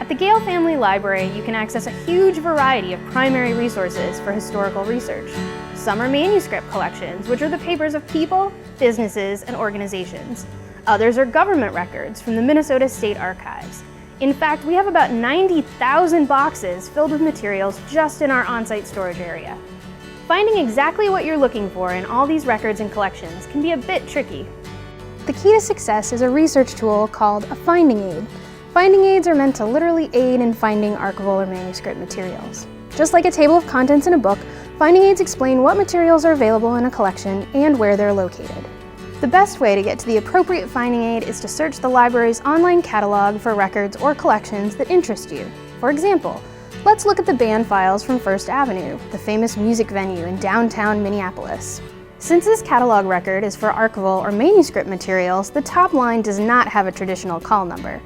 At the Gale Family Library, you can access a huge variety of primary resources for historical research. Some are manuscript collections, which are the papers of people, businesses, and organizations. Others are government records from the Minnesota State Archives. In fact, we have about 90,000 boxes filled with materials just in our on-site storage area. Finding exactly what you're looking for in all these records and collections can be a bit tricky. The key to success is a research tool called a finding aid. Finding aids are meant to literally aid in finding archival or manuscript materials. Just like a table of contents in a book, finding aids explain what materials are available in a collection and where they're located. The best way to get to the appropriate finding aid is to search the library's online catalog for records or collections that interest you. For example, let's look at the band files from First Avenue, the famous music venue in downtown Minneapolis. Since this catalog record is for archival or manuscript materials, the top line does not have a traditional call number.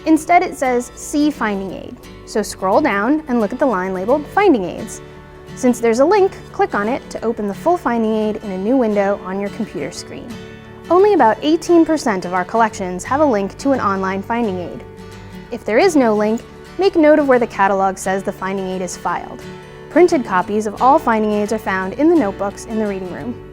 Instead, it says See Finding Aid. So scroll down and look at the line labeled Finding Aids. Since there's a link, click on it to open the full finding aid in a new window on your computer screen. Only about 18% of our collections have a link to an online finding aid. If there is no link, make note of where the catalog says the finding aid is filed. Printed copies of all finding aids are found in the notebooks in the reading room.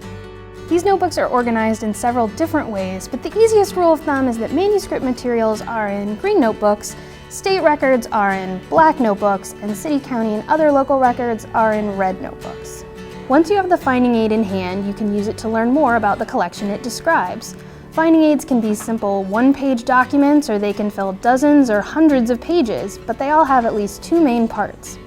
These notebooks are organized in several different ways, but the easiest rule of thumb is that manuscript materials are in green notebooks, state records are in black notebooks, and city, county, and other local records are in red notebooks. Once you have the finding aid in hand, you can use it to learn more about the collection it describes. Finding aids can be simple one-page documents, or they can fill dozens or hundreds of pages, but they all have at least two main parts.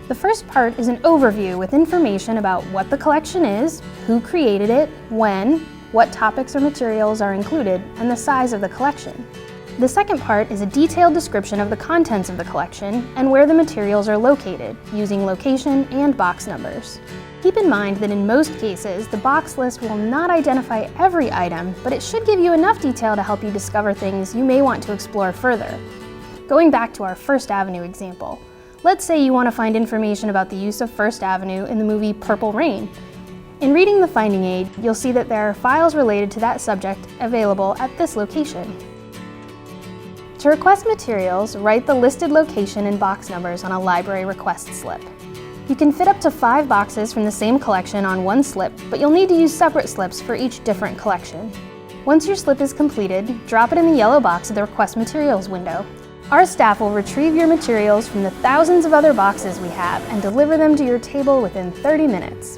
The first part is an overview with information about what the collection is, who created it, when, what topics or materials are included, and the size of the collection. The second part is a detailed description of the contents of the collection and where the materials are located, using location and box numbers. Keep in mind that in most cases, the box list will not identify every item, but it should give you enough detail to help you discover things you may want to explore further. Going back to our First Avenue example, let's say you want to find information about the use of First Avenue in the movie Purple Rain. In reading the finding aid, you'll see that there are files related to that subject available at this location. To request materials, write the listed location and box numbers on a library request slip. You can fit up to 5 boxes from the same collection on one slip, but you'll need to use separate slips for each different collection. Once your slip is completed, drop it in the yellow box of the Request Materials window. Our staff will retrieve your materials from the thousands of other boxes we have and deliver them to your table within 30 minutes.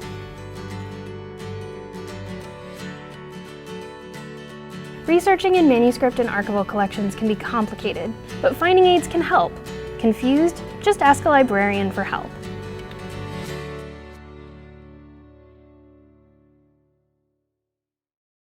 Researching in manuscript and archival collections can be complicated, but finding aids can help. Confused? Just ask a librarian for help.